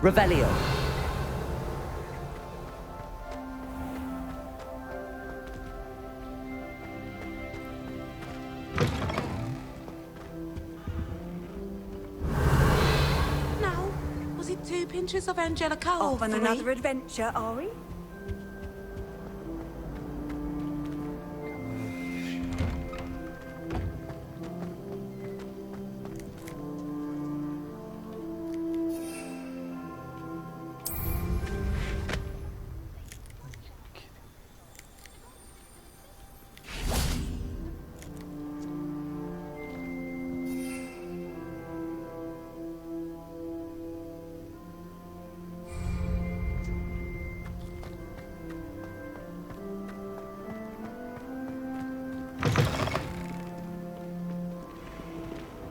Revelio. Now, was it 2 pinches of Angelica or Off on 3? another adventure, are we?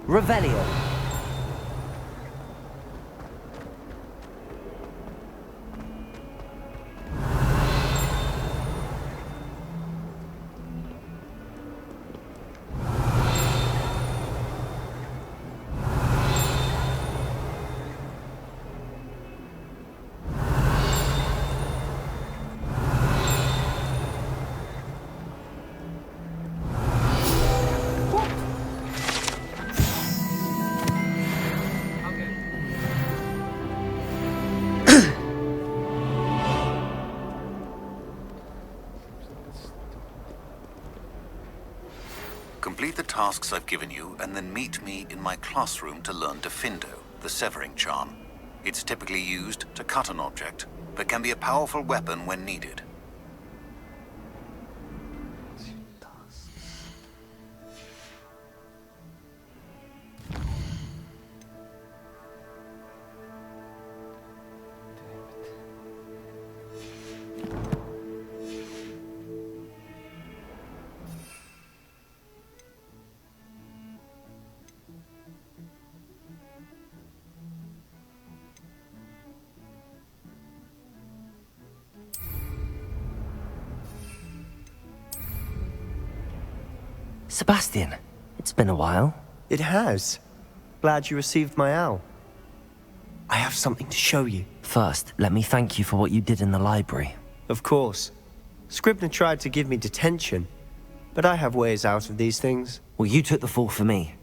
Revelio. Complete the tasks I've given you, and then meet me in my classroom to learn Defindo, the severing charm. It's typically used to cut an object, but can be a powerful weapon when needed. Sebastian, it's been a while. It has. Glad you received my owl. I have something to show you. First, let me thank you for what you did in the library. Of course. Scribner tried to give me detention, but I have ways out of these things. Well, you took the fall for me,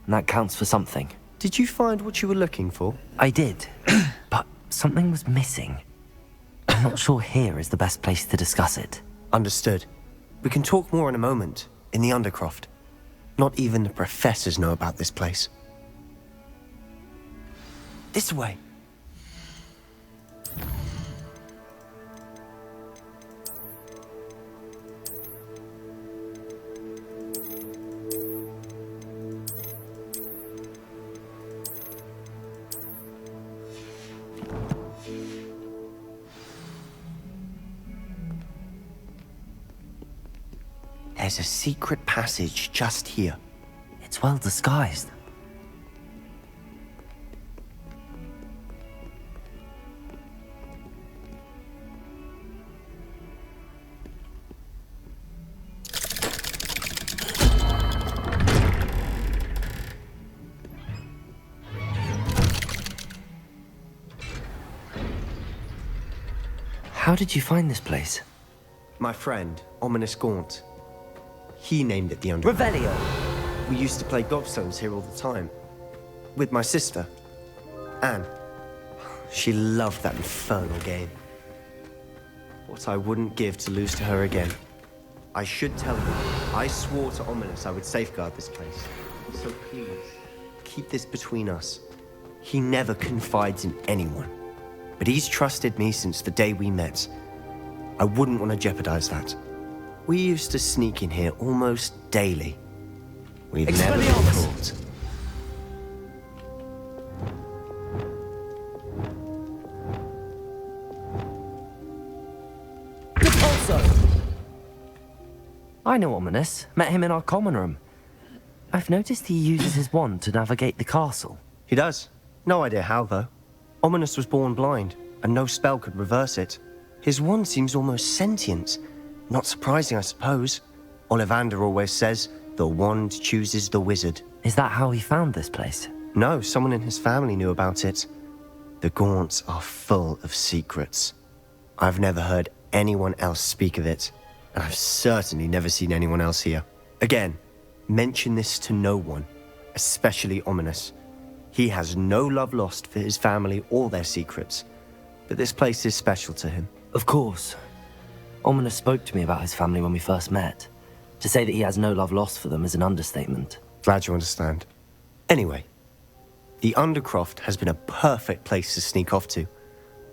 and that counts for something. Did you find what you were looking for? I did, but something was missing. I'm not sure here is the best place to discuss it. Understood. We can talk more in a moment, in the Undercroft. Not even the professors know about this place. This way. There's a secret passage just here. It's well disguised. How did you find this place? My friend, Ominous Gaunt. He named it the Undercroft. Revelio! We used to play gobstones here all the time. With my sister, Anne. She loved that infernal game. What I wouldn't give to lose to her again. I should tell you, I swore to Ominous I would safeguard this place. So please, keep this between us. He never confides in anyone. But he's trusted me since the day we met. I wouldn't want to jeopardize that. We used to sneak in here almost daily. We've never been caught. I know Ominous. Met him in our common room. I've noticed he uses his wand to navigate the castle. He does. No idea how, though. Ominous was born blind, and no spell could reverse it. His wand seems almost sentient. Not surprising, I suppose. Ollivander always says, the wand chooses the wizard. Is that how he found this place? No, someone in his family knew about it. The Gaunts are full of secrets. I've never heard anyone else speak of it, and I've certainly never seen anyone else here. Again, mention this to no one, especially Ominous. He has no love lost for his family or their secrets, but this place is special to him. Of course. Ominous spoke to me about his family when we first met. To say that he has no love lost for them is an understatement. Glad you understand. Anyway, the Undercroft has been a perfect place to sneak off to,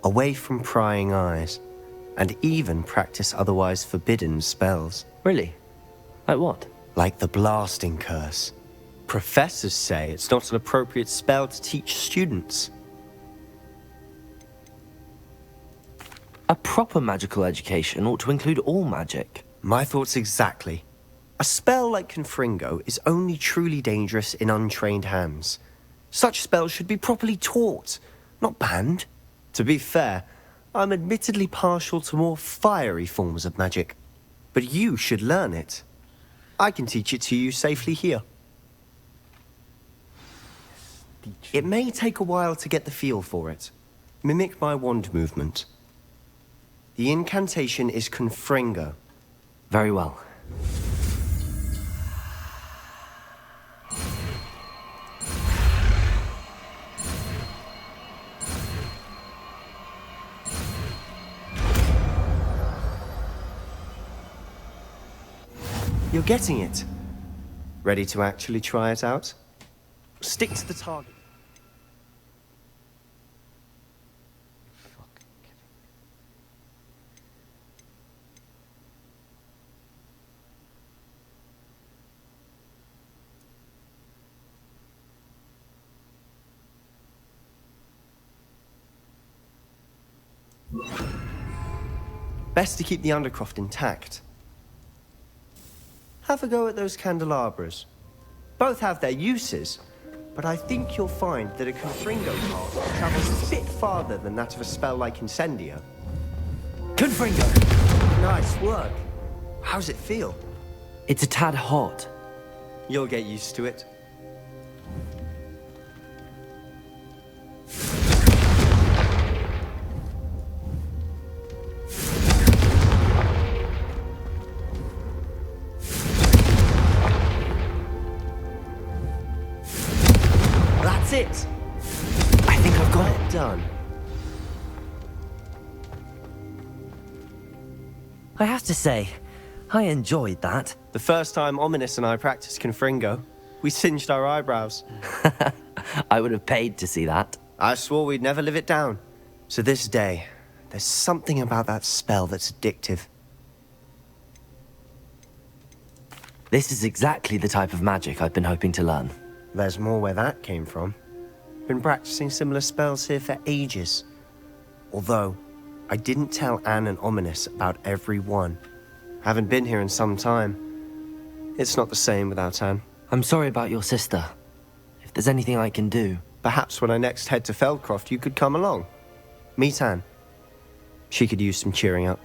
away from prying eyes, and even practice otherwise forbidden spells. Really? Like what? Like the Blasting Curse. Professors say it's not an appropriate spell to teach students. A proper magical education ought to include all magic. My thoughts exactly. A spell like Confringo is only truly dangerous in untrained hands. Such spells should be properly taught, not banned. To be fair, I'm admittedly partial to more fiery forms of magic. But you should learn it. I can teach it to you safely here. It may take a while to get the feel for it. Mimic my wand movement. The incantation is Confringo. Very well. You're getting it. Ready to actually try it out? Stick to the target. Best to keep the Undercroft intact. Have a go at those candelabras. Both have their uses, but I think you'll find that a Confringo path travels a bit farther than that of a spell like Incendio. Confringo! Nice work. How's it feel? It's a tad hot. You'll get used to it. That's it. I think I've got it. Done. I have to say, I enjoyed that. The first time Ominous and I practiced Confringo, we singed our eyebrows. I would have paid to see that. I swore we'd never live it down. To this day, there's something about that spell that's addictive. This is exactly the type of magic I've been hoping to learn. There's more where that came from. Been practicing similar spells here for ages. Although, I didn't tell Anne and Ominous about every one. Haven't been here in some time. It's not the same without Anne. I'm sorry about your sister. If there's anything I can do... Perhaps when I next head to Feldcroft, you could come along. Meet Anne. She could use some cheering up.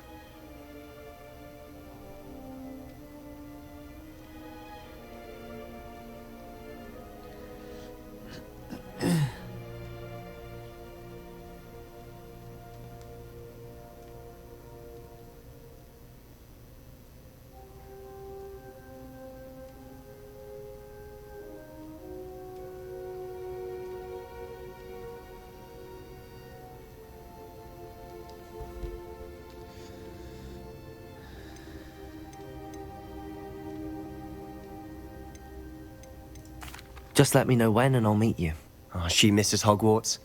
Just let me know when and I'll meet you. Oh, she misses Hogwarts.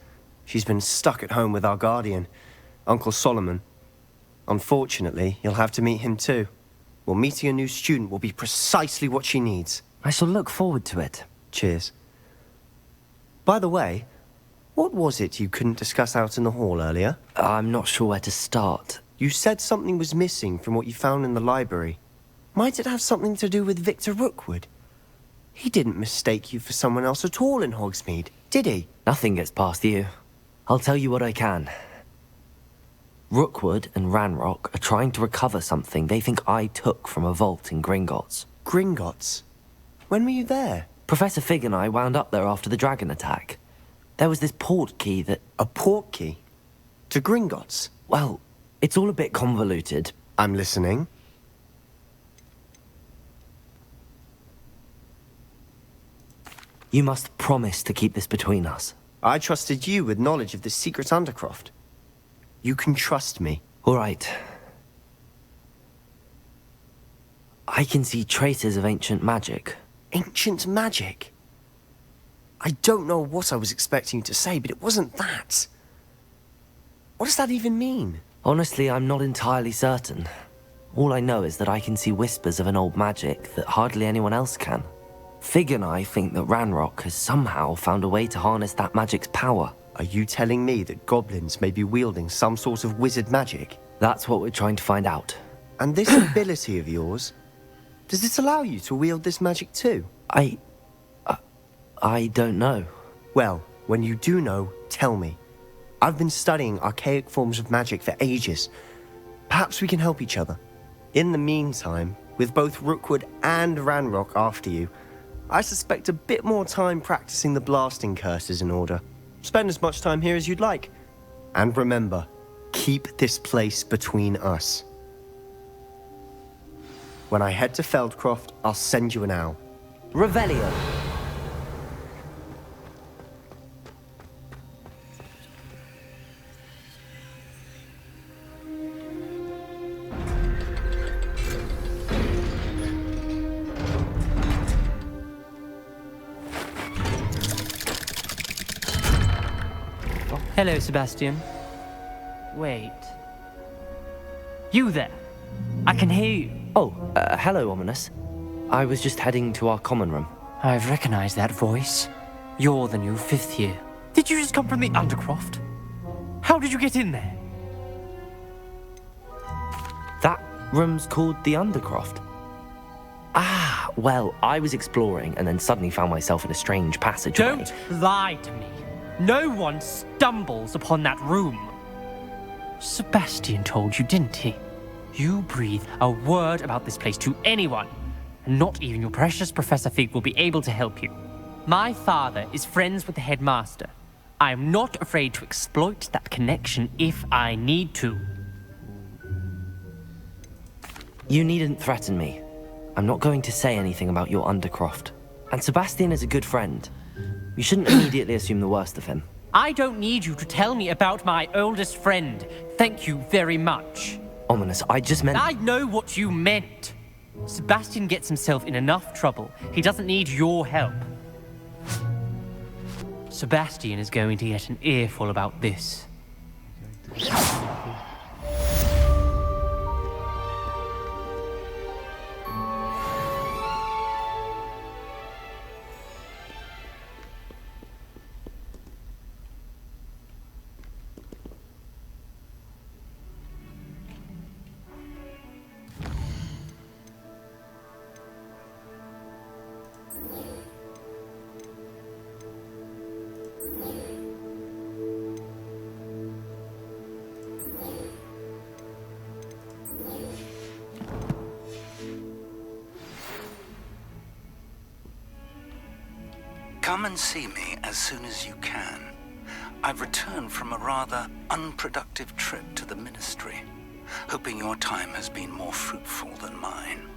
She's been stuck at home with our guardian, Uncle Solomon. Unfortunately, you'll have to meet him too. Well, meeting a new student will be precisely what she needs. I shall look forward to it. Cheers. By the way, what was it you couldn't discuss out in the hall earlier? I'm not sure where to start. You said something was missing from what you found in the library. Might it have something to do with Victor Rookwood? He didn't mistake you for someone else at all in Hogsmeade, did he? Nothing gets past you. I'll tell you what I can. Rookwood and Ranrock are trying to recover something they think I took from a vault in Gringotts. Gringotts? When were you there? Professor Fig and I wound up there after the dragon attack. There was this port key that... A port key? To Gringotts? Well, it's all a bit convoluted. I'm listening. You must promise to keep this between us. I trusted you with knowledge of the secret Undercroft. You can trust me. All right. I can see traces of ancient magic. Ancient magic? I don't know what I was expecting you to say, but it wasn't that. What does that even mean? Honestly, I'm not entirely certain. All I know is that I can see whispers of an old magic that hardly anyone else can. Fig and I think that Ranrock has somehow found a way to harness that magic's power. Are you telling me that goblins may be wielding some sort of wizard magic? That's what we're trying to find out. And this ability of yours, does it allow you to wield this magic too? I don't know. Well, when you do know, tell me. I've been studying archaic forms of magic for ages. Perhaps we can help each other. In the meantime, with both Rookwood and Ranrock after you, I suspect a bit more time practicing the blasting curse is in order. Spend as much time here as you'd like. And remember, keep this place between us. When I head to Feldcroft, I'll send you an owl. Revelio. Hello, Sebastian. Wait. You there? I can hear you. Oh, hello, Ominous. I was just heading to our common room. I've recognized that voice. You're the new 5th year. Did you just come from the Undercroft? How did you get in there? That room's called the Undercroft. Ah, well, I was exploring and then suddenly found myself in a strange passageway. Don't lie to me. No one stumbles upon that room. Sebastian told you, didn't he? You breathe a word about this place to anyone, and not even your precious Professor Fig will be able to help you. My father is friends with the headmaster. I am not afraid to exploit that connection if I need to. You needn't threaten me. I'm not going to say anything about your Undercroft. And Sebastian is a good friend. You shouldn't immediately assume the worst of him. I don't need you to tell me about my oldest friend. Thank you very much. Ominous, I just meant... I know what you meant. Sebastian gets himself in enough trouble. He doesn't need your help. Sebastian is going to get an earful about this. Come and see me as soon as you can. I've returned from a rather unproductive trip to the Ministry, hoping your time has been more fruitful than mine.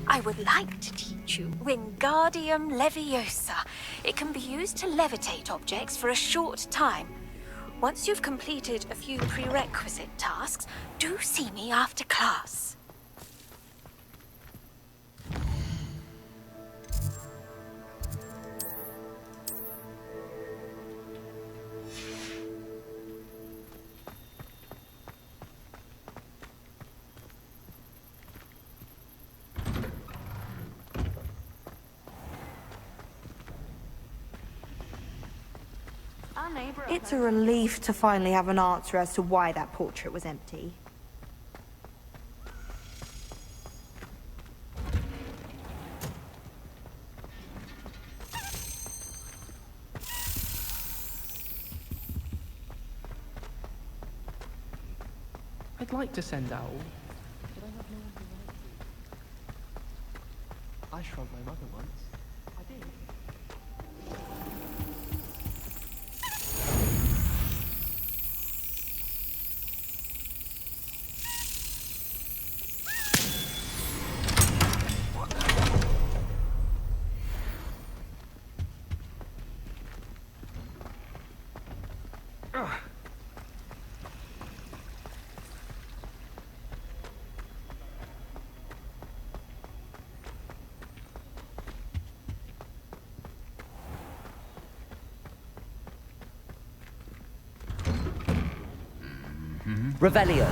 I would like to teach you Wingardium Leviosa. It can be used to levitate objects for a short time. Once you've completed a few prerequisite tasks, do see me after class. It's a relief to finally have an answer as to why that portrait was empty. I'd like to send out, but I have no one to write to. I shrugged my mother once. I did. Revelio.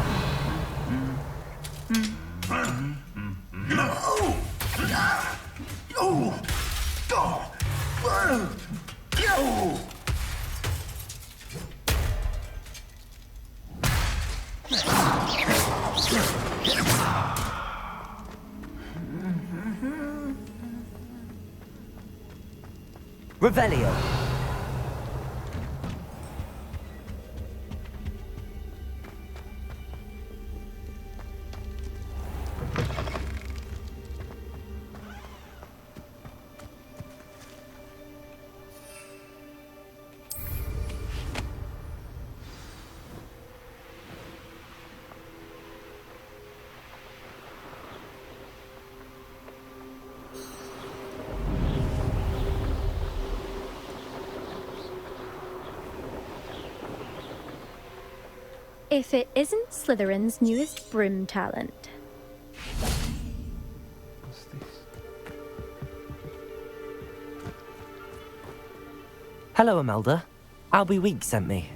Revelio. If it isn't Slytherin's newest broom talent. What's this? Hello, Imelda. Albie Week sent me.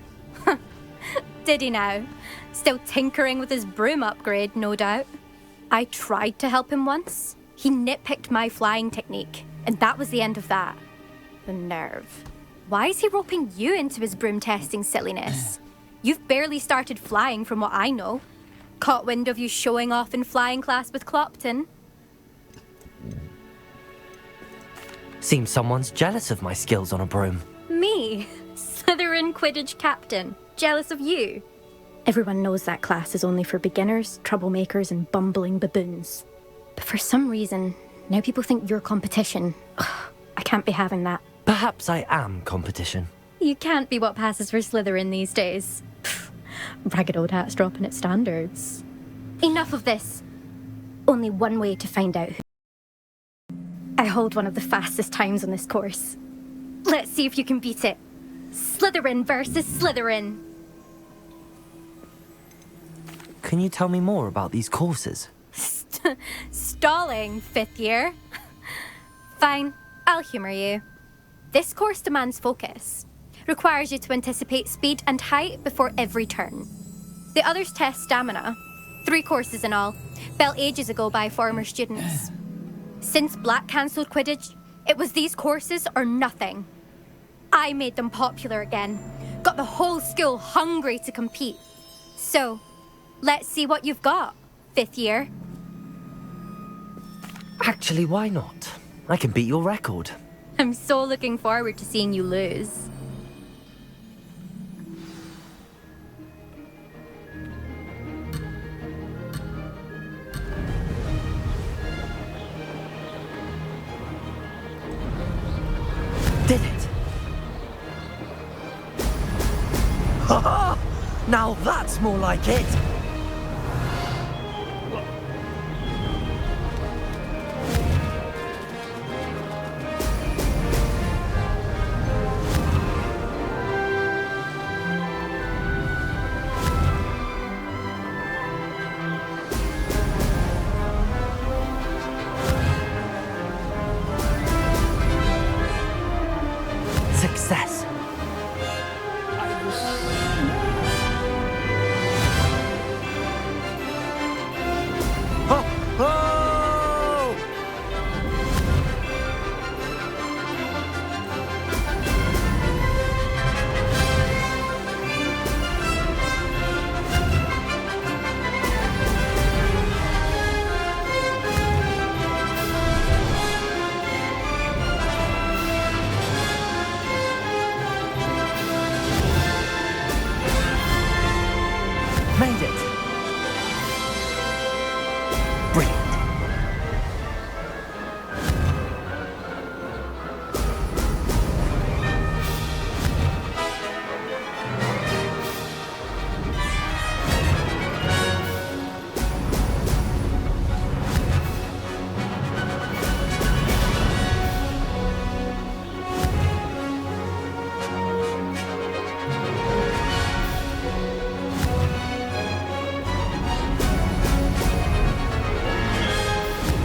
Did he now? Still tinkering with his broom upgrade, no doubt. I tried to help him once. He nitpicked my flying technique, and that was the end of that. The nerve. Why is he roping you into his broom testing silliness? You've barely started flying from what I know. Caught wind of you showing off in flying class with Clopton. Seems someone's jealous of my skills on a broom. Me? Slytherin Quidditch captain. Jealous of you? Everyone knows that class is only for beginners, troublemakers, and bumbling baboons. But for some reason, now people think you're competition. Ugh, I can't be having that. Perhaps I am competition. You can't be what passes for Slytherin these days. Pfft, ragged old hat's dropping its standards. Enough of this. Only one way to find out who. I hold one of the fastest times on this course. Let's see if you can beat it. Slytherin versus Slytherin. Can you tell me more about these courses? Stalling, fifth year. Fine, I'll humour you. This course demands focus. Requires you to anticipate speed and height before every turn. The others test stamina. 3 courses in all, built ages ago by former students. Since Black cancelled Quidditch, it was these courses or nothing. I made them popular again. Got the whole school hungry to compete. So, let's see what you've got, fifth year. Actually, why not? I can beat your record. I'm so looking forward to seeing you lose. Did it! Ha! Now that's more like it! Success. Brilliant.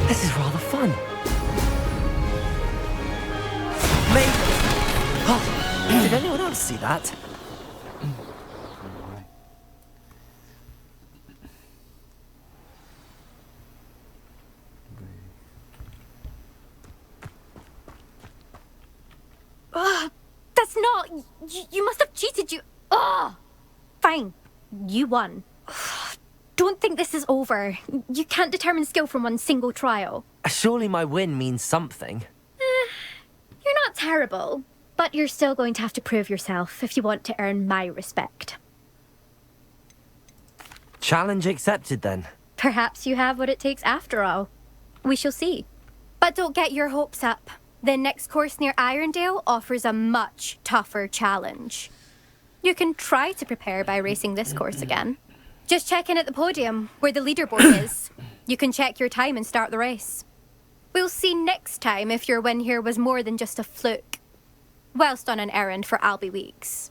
This is rather fun. Maybe. Oh, did anyone else see that? That's not. You must have cheated. Ugh! Fine. You won. Don't think this is over. You can't determine skill from one single trial. Surely my win means something. You're not terrible, but you're still going to have to prove yourself if you want to earn my respect. Challenge accepted then. Perhaps you have what it takes after all. We shall see. But don't get your hopes up. The next course near Irondale offers a much tougher challenge. You can try to prepare by racing this course again. Just check in at the podium, where the leaderboard is. You can check your time and start the race. We'll see next time if your win here was more than just a fluke, whilst on an errand for Albie Weeks.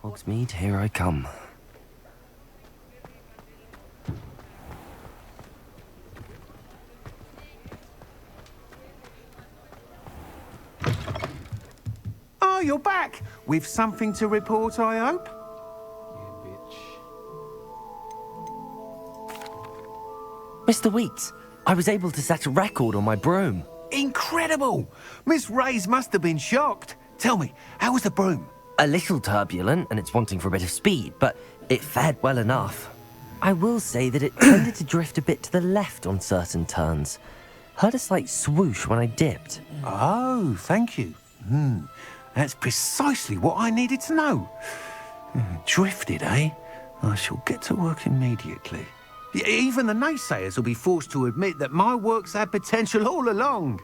Hogsmeade, here I come. Oh, you're back! With something to report, I hope? Mr. Weeks, I was able to set a record on my broom. Incredible! Miss Reyes must have been shocked. Tell me, how was the broom? A little turbulent, and it's wanting for a bit of speed, but it fared well enough. I will say that it tended to drift a bit to the left on certain turns. Heard a slight swoosh when I dipped. Oh, thank you. That's precisely what I needed to know. Drifted, eh? I shall get to work immediately. Even the naysayers will be forced to admit that my work's had potential all along.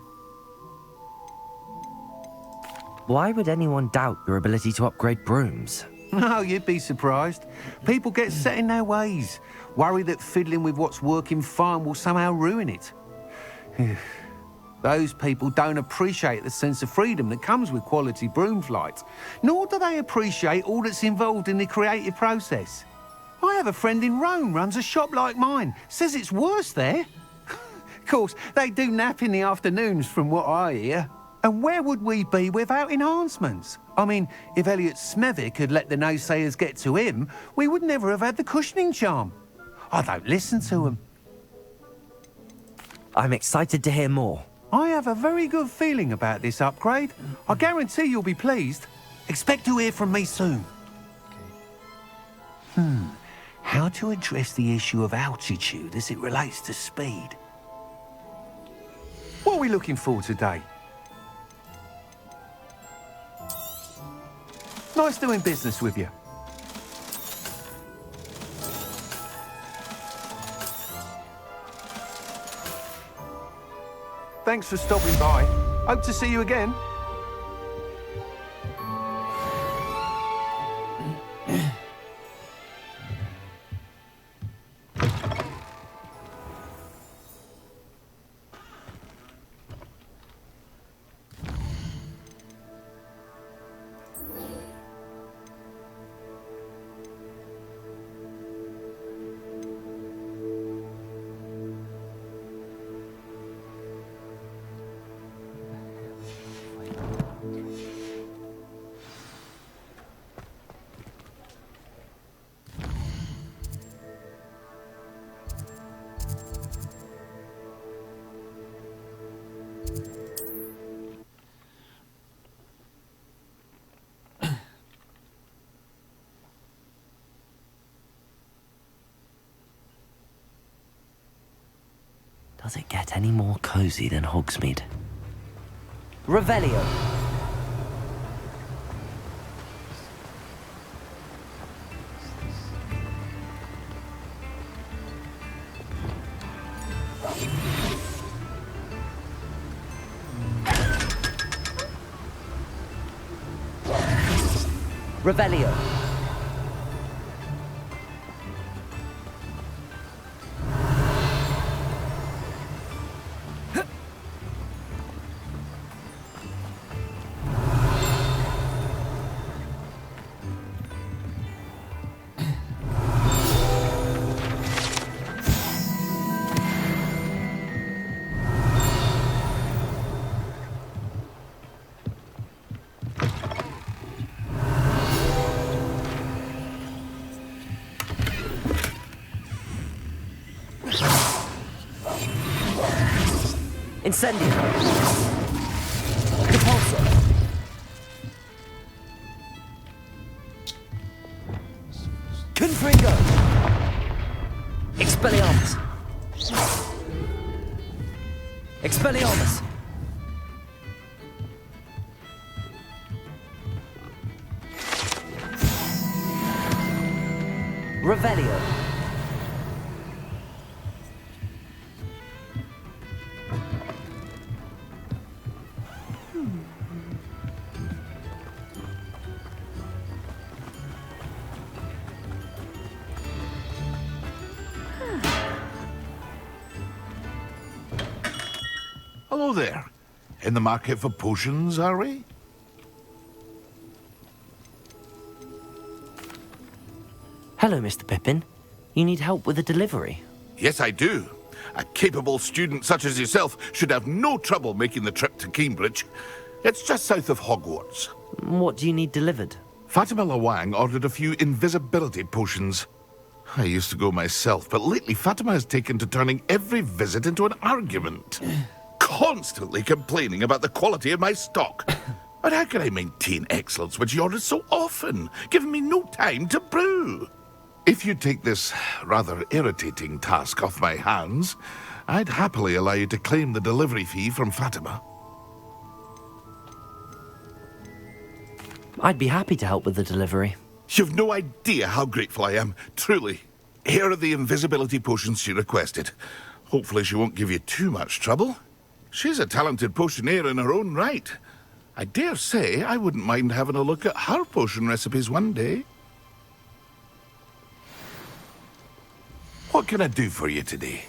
Why would anyone doubt your ability to upgrade brooms? No, you'd be surprised. People get set in their ways, worry that fiddling with what's working fine will somehow ruin it. Those people don't appreciate the sense of freedom that comes with quality broom flight, nor do they appreciate all that's involved in the creative process. I have a friend in Rome runs a shop like mine, says it's worse there. Of course, they do nap in the afternoons from what I hear. And where would we be without enhancements? I mean, if Elliot Smethwick had let the naysayers get to him, we would never have had the cushioning charm. I don't listen to them. I'm excited to hear more. I have a very good feeling about this upgrade. I guarantee you'll be pleased. Expect to hear from me soon. How to address the issue of altitude as it relates to speed? What are we looking for today? Nice doing business with you. Thanks for stopping by. Hope to see you again. Does it get any more cozy than Hogsmeade? Revelio. Revelio. Incendio. Repulsor. Confringo. Expelliarmus. Expelliarmus. Revelio. Hello there. In the market for potions, are we? Hello, Mr. Pippin. You need help with a delivery? Yes, I do. A capable student such as yourself should have no trouble making the trip to Cambridge. It's just south of Hogwarts. What do you need delivered? Fatima Lawang ordered a few invisibility potions. I used to go myself, but lately Fatima has taken to turning every visit into an argument. Constantly complaining about the quality of my stock. But how can I maintain excellence when she orders so often, giving me no time to brew? If you take this rather irritating task off my hands, I'd happily allow you to claim the delivery fee from Fatima. I'd be happy to help with the delivery. You've no idea how grateful I am, truly. Here are the invisibility potions she requested. Hopefully she won't give you too much trouble. She's a talented potioneer in her own right. I dare say I wouldn't mind having a look at her potion recipes one day. What can I do for you today?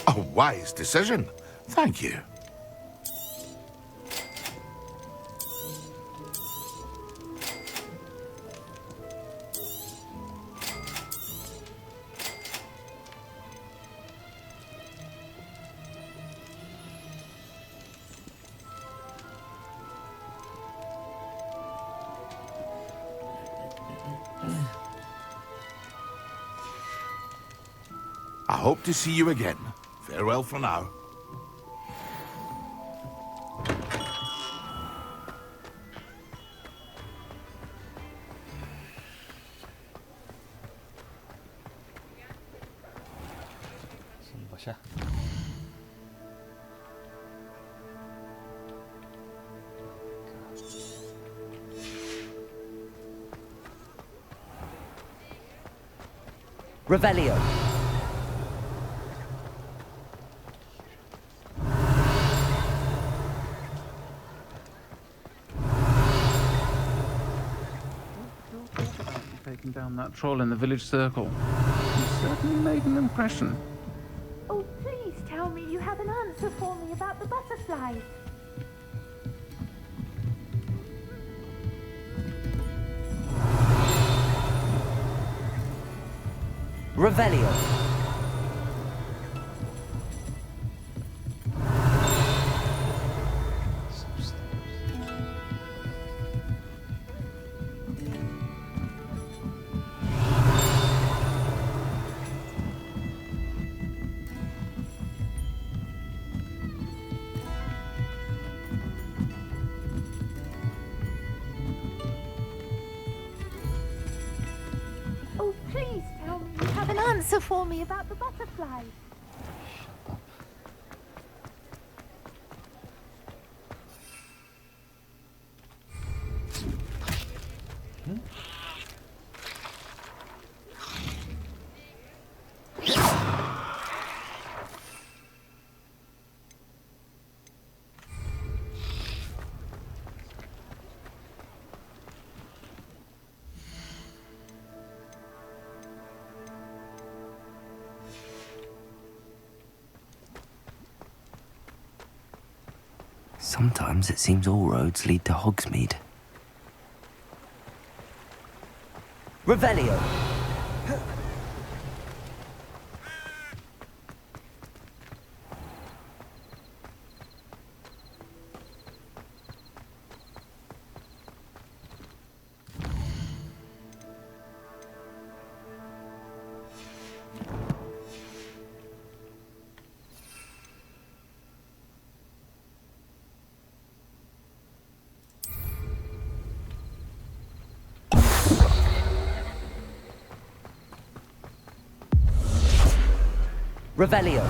A wise decision. Thank you. I hope to see you again. Farewell for now. Sini bos ya. Revelio. Taking down that troll in the village circle. You certainly made an impression. Oh, please tell me you have an answer for me about the butterflies. Revelio. answer for me about the butterfly? Sometimes it seems all roads lead to Hogsmeade. Revelio! Revelio.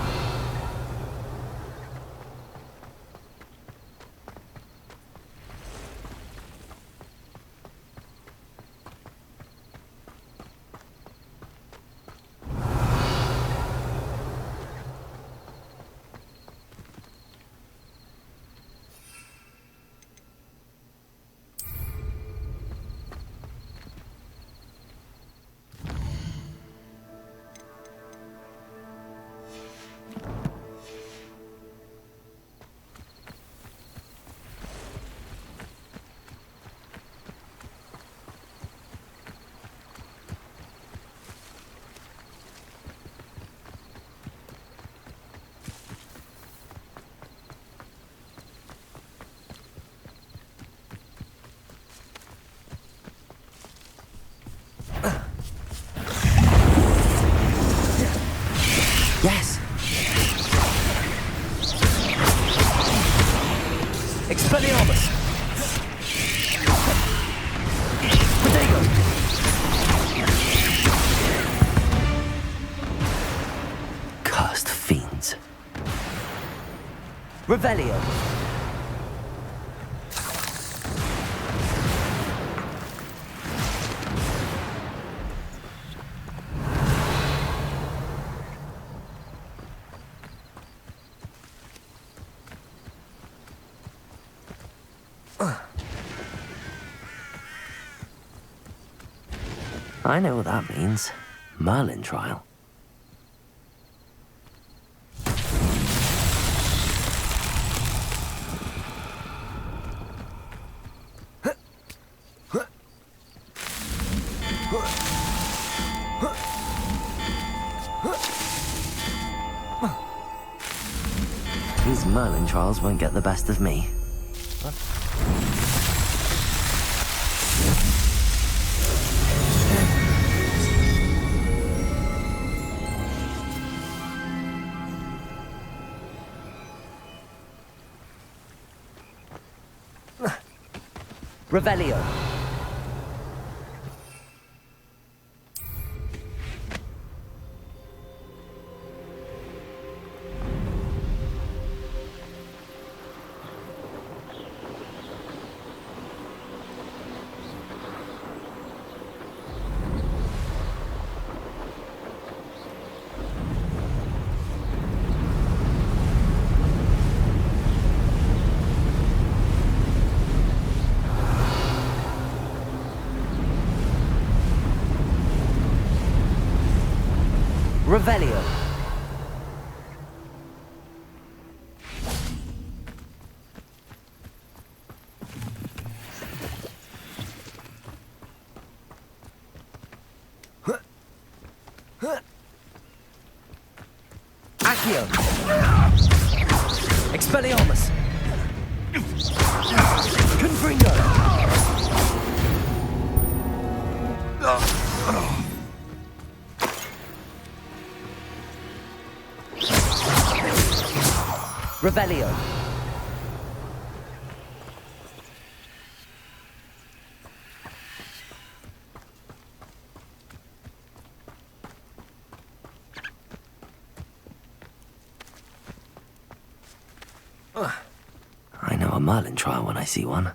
Yes! Expelliarmus! Protego! Cursed fiends. Revelio! I know what that means. Merlin trial. These Merlin trials won't get the best of me. Revelio. Revelio. Accio. Expelliarmus. Confringo. Revelio. I know a Merlin trial when I see one.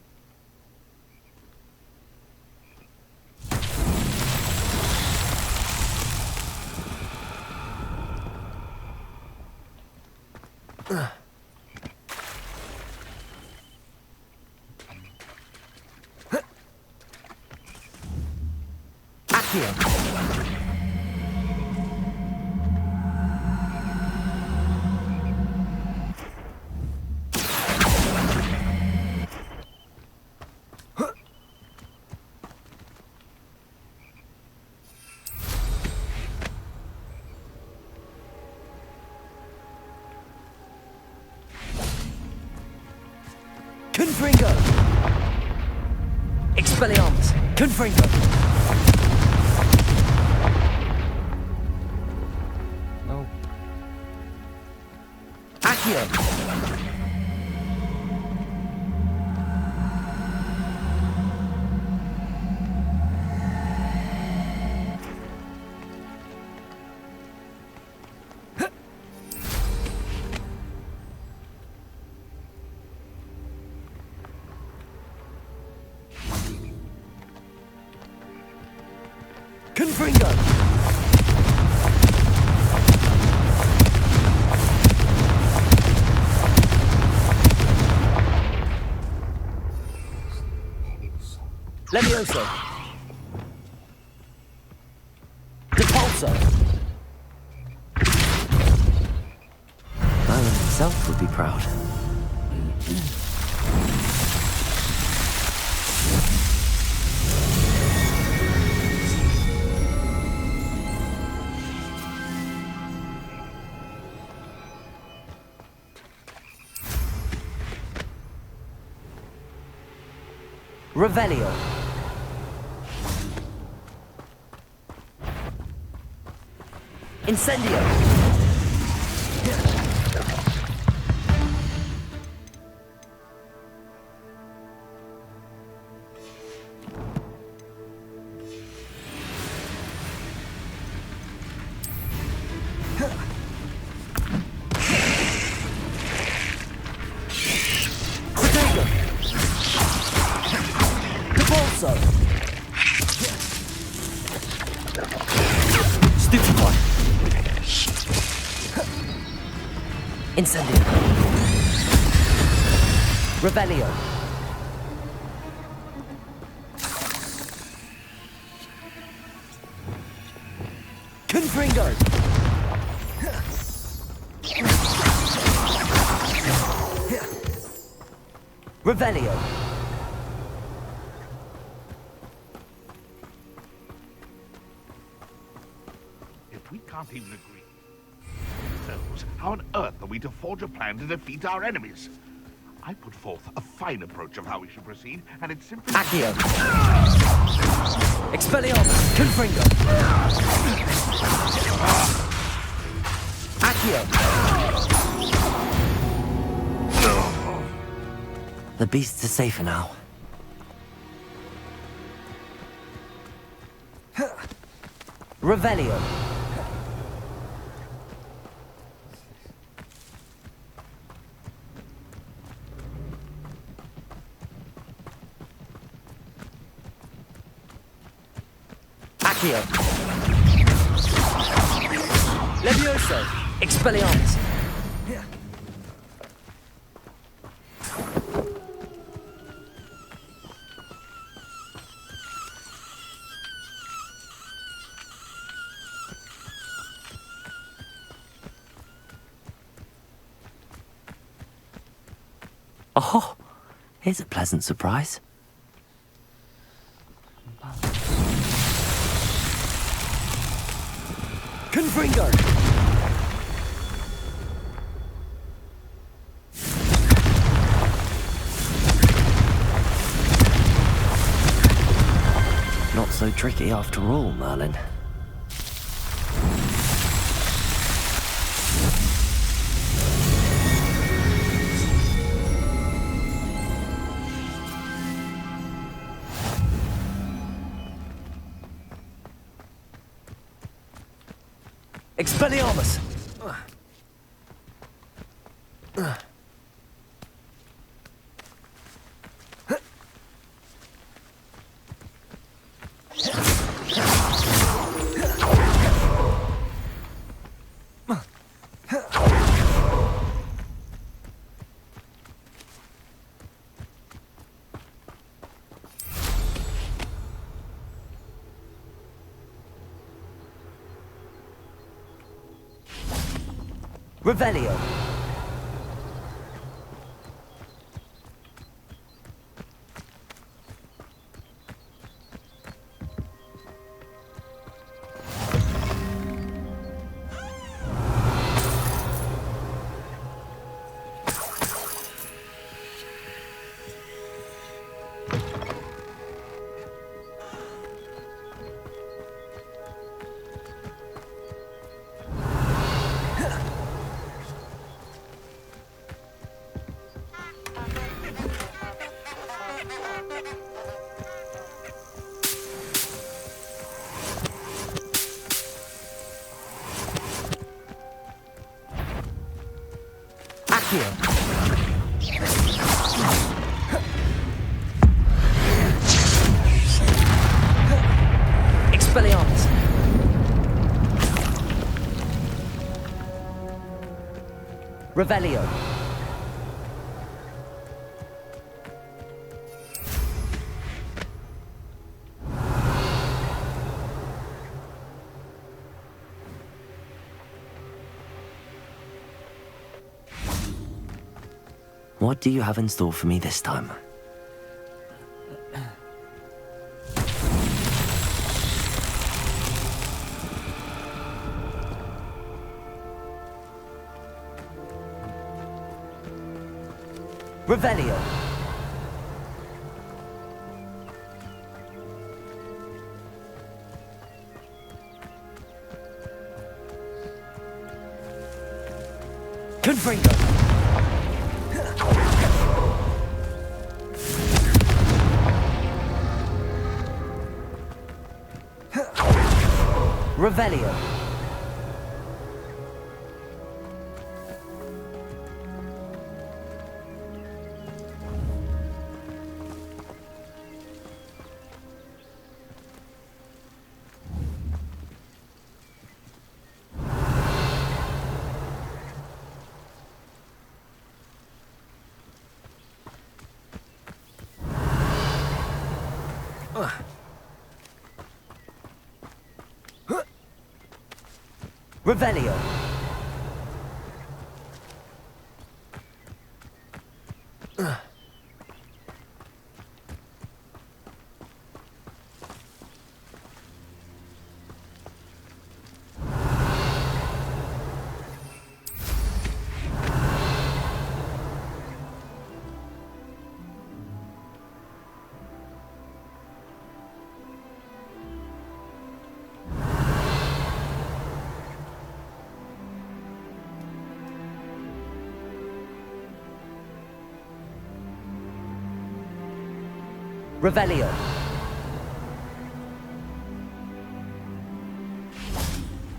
Confringo! Expelliarmus! Confringo! No. Accio! Confringo! Levioso! Depulso! Merlin himself would be proud. Revelio! Incendio! Protego! Depulso! Stupefy! Incendio! Revelio! Confringo! Revelio! If we can't even agree ourselves, how on earth are we to forge a plan to defeat our enemies? I put forth a fine approach of how we should proceed, and it's simply... Accio! Expelliarmus! Confringo! Accio! The beasts are safer now. Revelio! Accio! Levioso! Expelliarmus! Oh, here's a pleasant surprise. Confringo! Not so tricky after all, Merlin. Expelliarmus! Revelio. Expelliarmus. Revelio. What do you have in store for me this time? Revelio. Confringo. Revelio. Revelio. Revelio.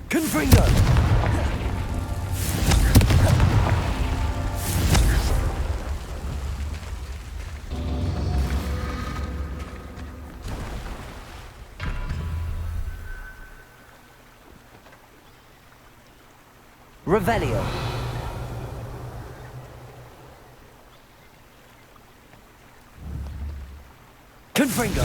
Confringo. Revelio. Confringo.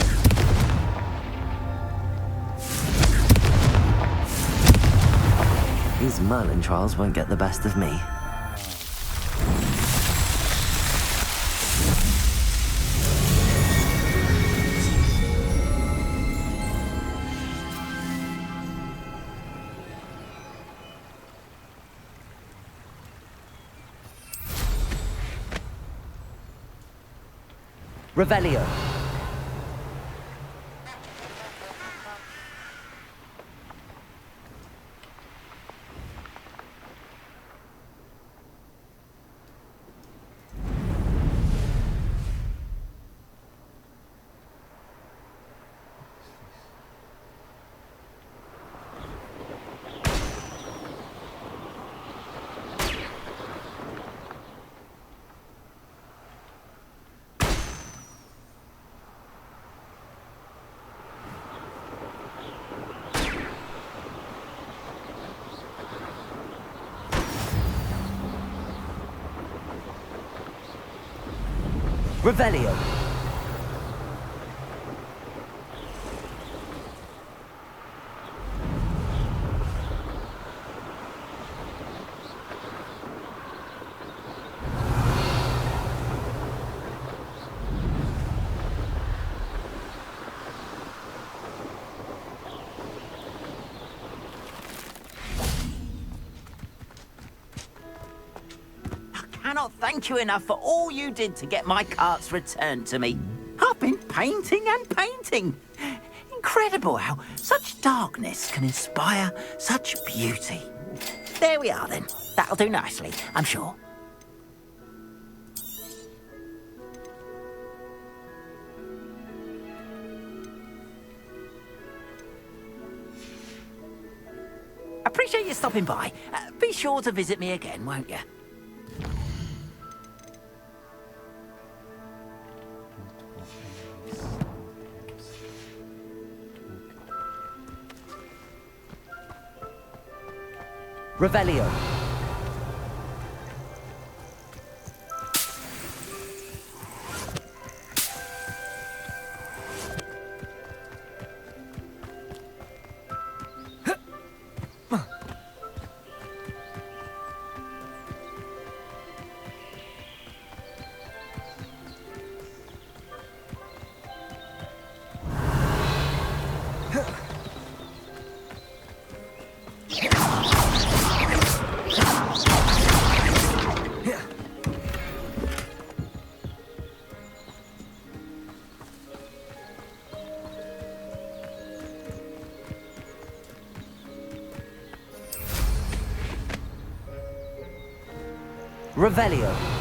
These Merlin trials won't get the best of me. Revelio. Revelio. cannot thank you enough for all you did to get my carts returned to me. I've been painting and painting. Incredible how such darkness can inspire such beauty. There we are then. That'll do nicely, I'm sure. Appreciate you stopping by. Be sure to visit me again, won't you? Revelio. Revelio.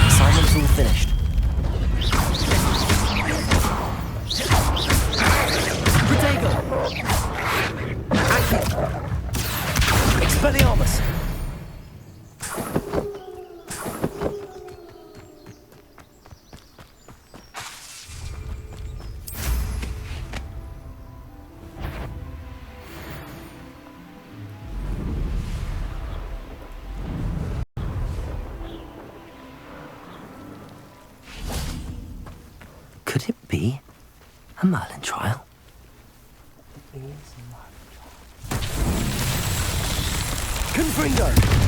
Assignment's all finished. Protego! Active! Expelliarmus! Could it be a Merlin trial? Confringo!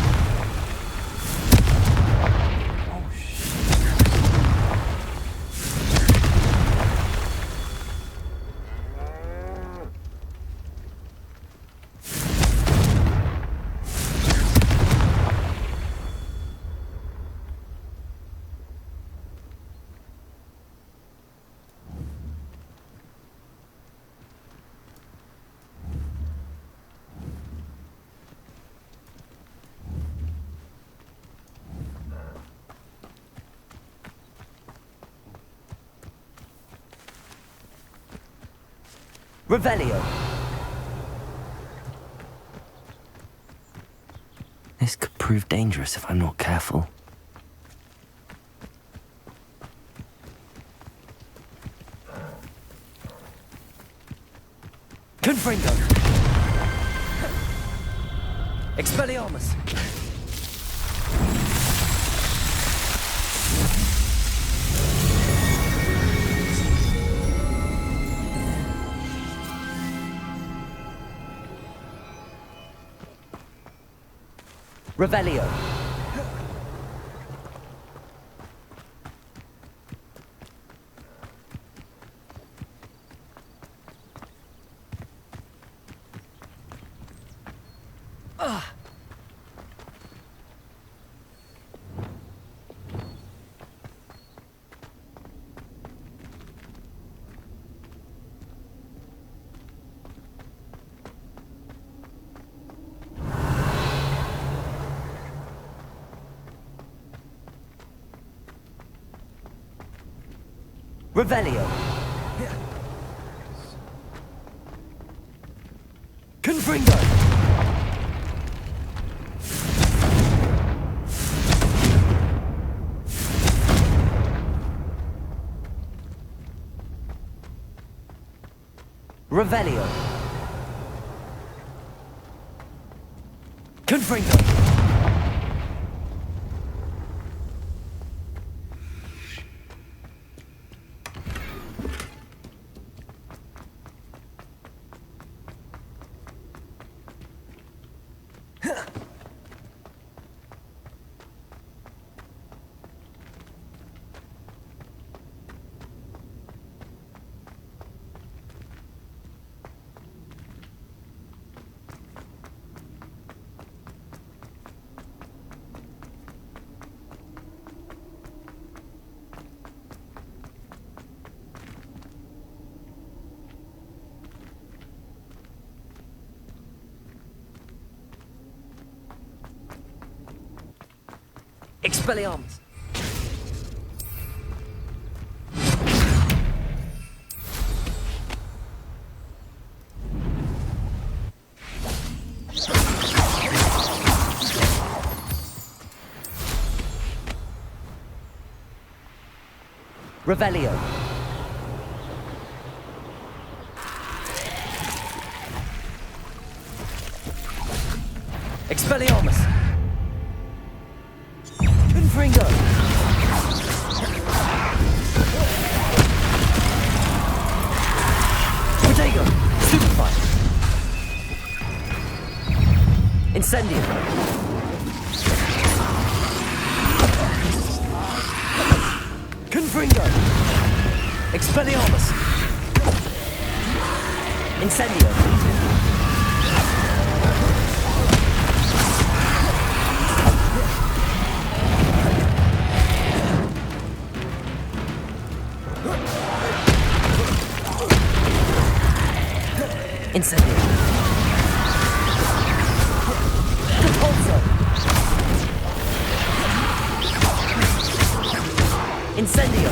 Revelio. This could prove dangerous if I'm not careful. Confringo! Expelliarmus! Revelio! Revelio! Confringo! Revelio! Confringo! Expelliarmus! Revelio! Expelliarmus! Confringo! Protego! Stupefy! Incendio! Confringo! Expelliarmus! Incendio! Incendio! Repulso! Incendio!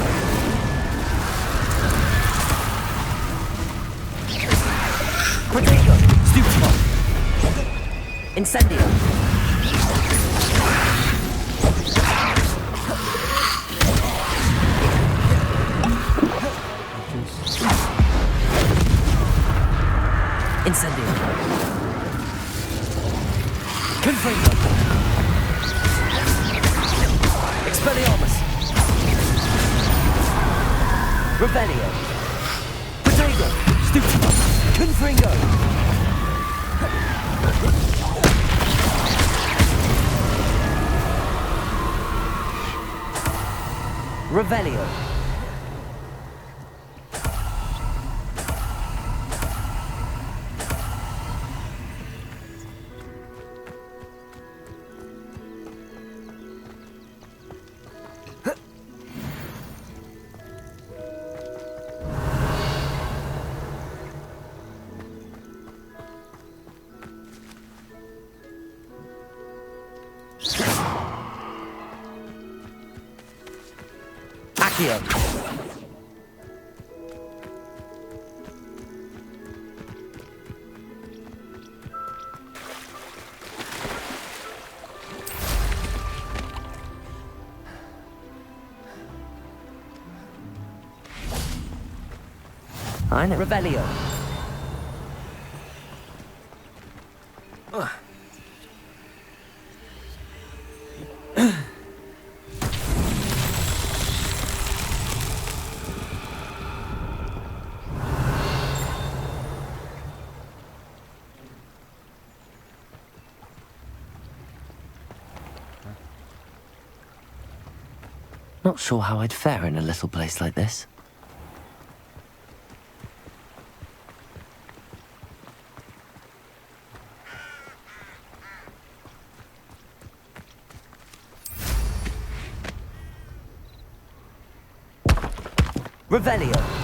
Protego! Stupefy! Incendio! Incendio! Confringo! Expelliarmus! Revelio! Protego! Stupefy! Confringo! Revelio! Accio! I know. Revelio! Not sure how I'd fare in a little place like this. Revelio.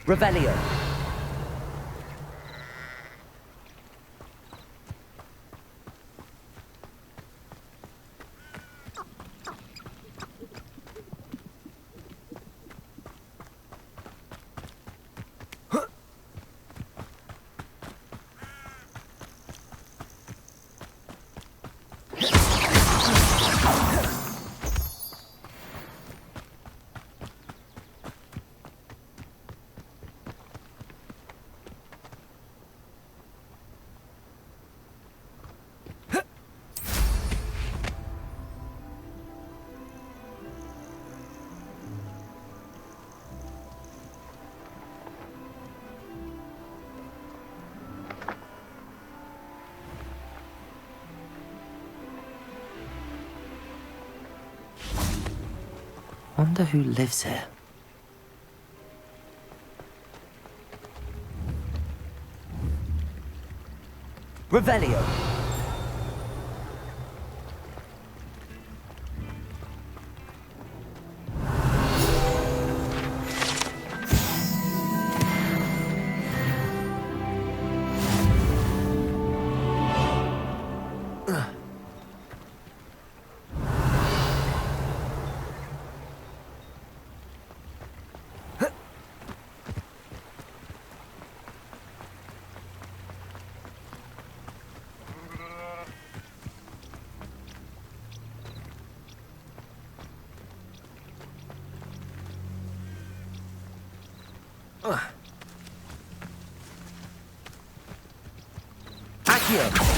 Revelio. Wonder who lives here. Revelio. Accio.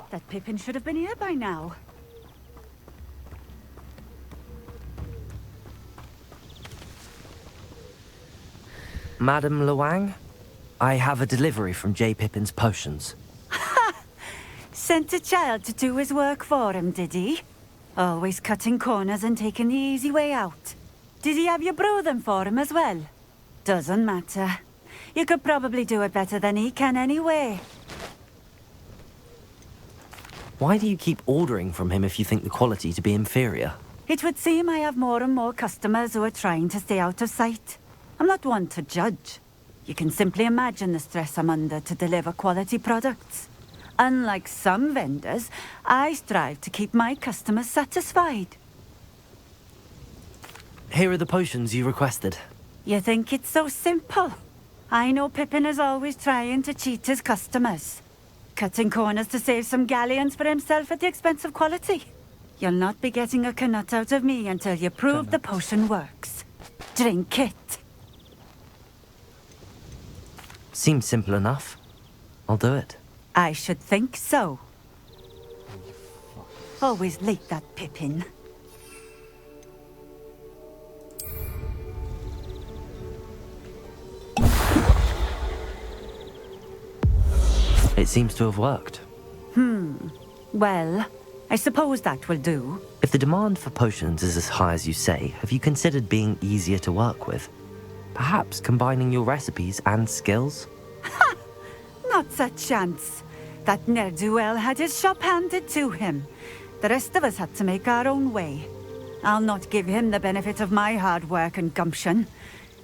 That Pippin should have been here by now. Madam Luang, I have a delivery from J. Pippin's potions. Sent a child to do his work for him, did he? Always cutting corners and taking the easy way out. Did he have you brew them for him as well? Doesn't matter. You could probably do it better than he can anyway. Why do you keep ordering from him if you think the quality to be inferior? It would seem I have more and more customers who are trying to stay out of sight. I'm not one to judge. You can simply imagine the stress I'm under to deliver quality products. Unlike some vendors, I strive to keep my customers satisfied. Here are the potions you requested. You think it's so simple? I know Pippin is always trying to cheat his customers. Cutting corners to save some galleons for himself at the expense of quality. You'll not be getting a canut out of me until you prove the potion works. Drink it. Seems simple enough. I'll do it. I should think so. Always late, that Pippin. It seems to have worked. Well, I suppose that will do. If the demand for potions is as high as you say, have you considered being easier to work with? Perhaps combining your recipes and skills? Not a chance. That ne'er-do-well had his shop handed to him. The rest of us had to make our own way. I'll not give him the benefit of my hard work and gumption.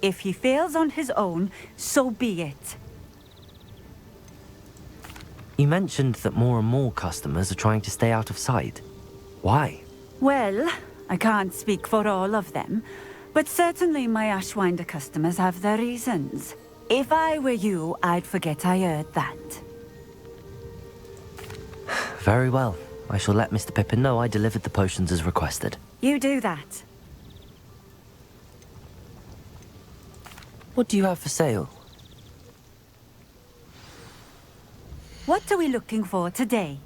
If he fails on his own, so be it. You mentioned that more and more customers are trying to stay out of sight. Why? Well, I can't speak for all of them, but certainly my Ashwinder customers have their reasons. If I were you, I'd forget I heard that. Very well. I shall let Mr. Pippin know I delivered the potions as requested. You do that. What do you have for sale? What are we looking for today?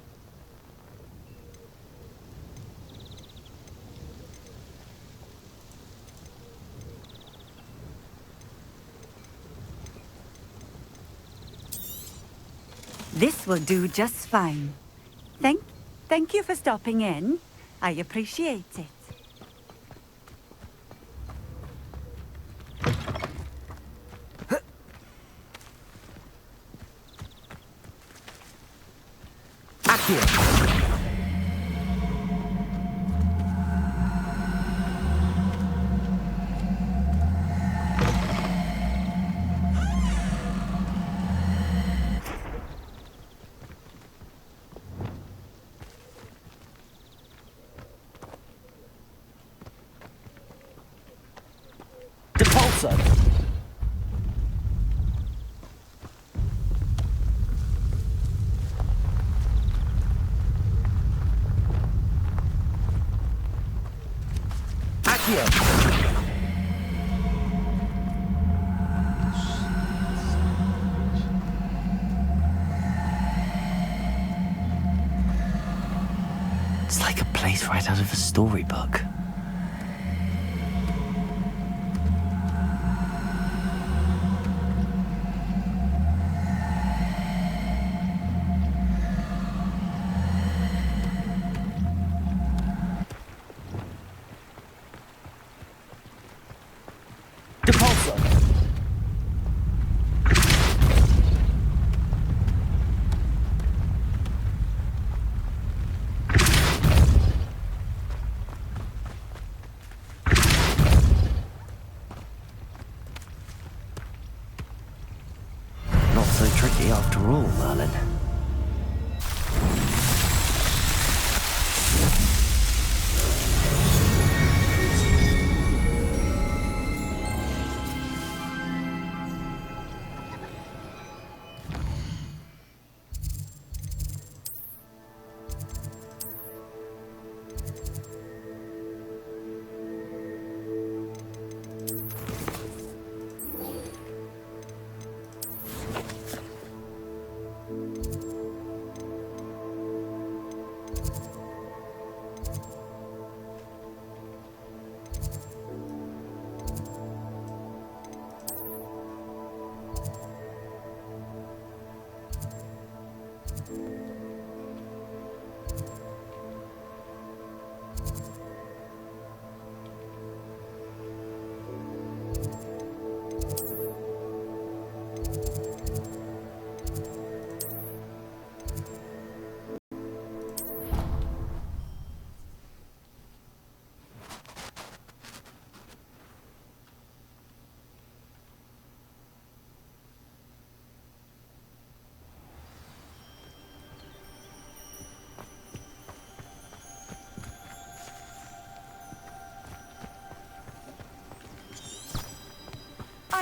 This will do just fine. Thank you for stopping in. I appreciate it. It's like a place right out of a storybook. Not so tricky after all, Merlin.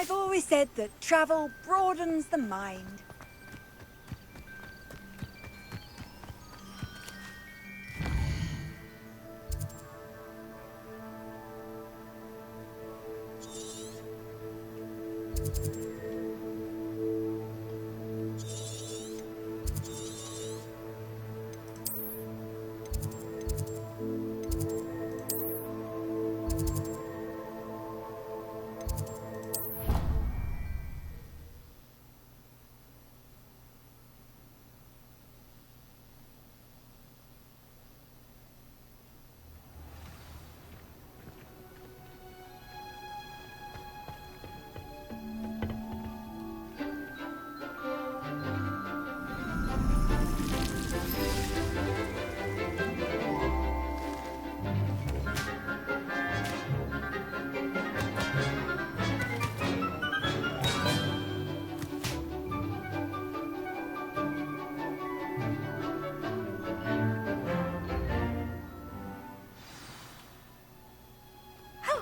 I've always said that travel broadens the mind.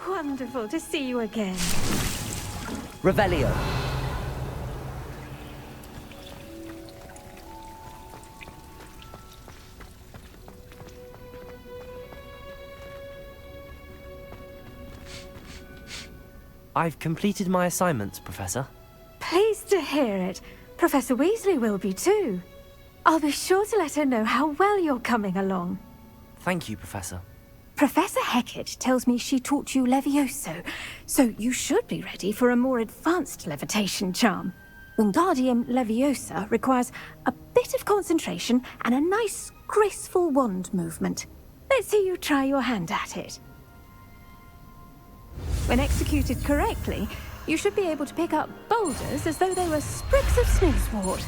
Wonderful to see you again. Revelio. I've completed my assignments, Professor. Pleased to hear it. Professor Weasley will be too. I'll be sure to let her know how well you're coming along. Thank you, Professor. Professor Hecat tells me she taught you Levioso, so you should be ready for a more advanced levitation charm. Wingardium Leviosa requires a bit of concentration and a nice, graceful wand movement. Let's see you try your hand at it. When executed correctly, you should be able to pick up boulders as though they were sprigs of snoozewort.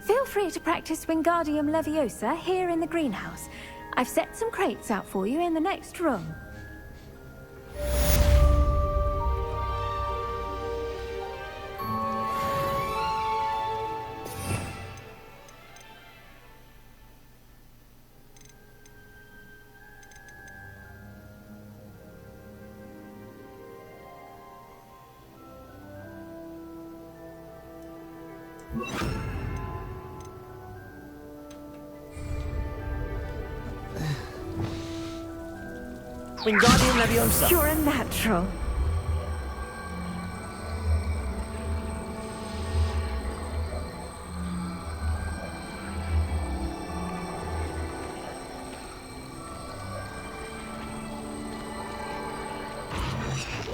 Feel free to practice Wingardium Leviosa here in the greenhouse. I've set some crates out for you in the next room. Wingardium Leviosa. You're a natural.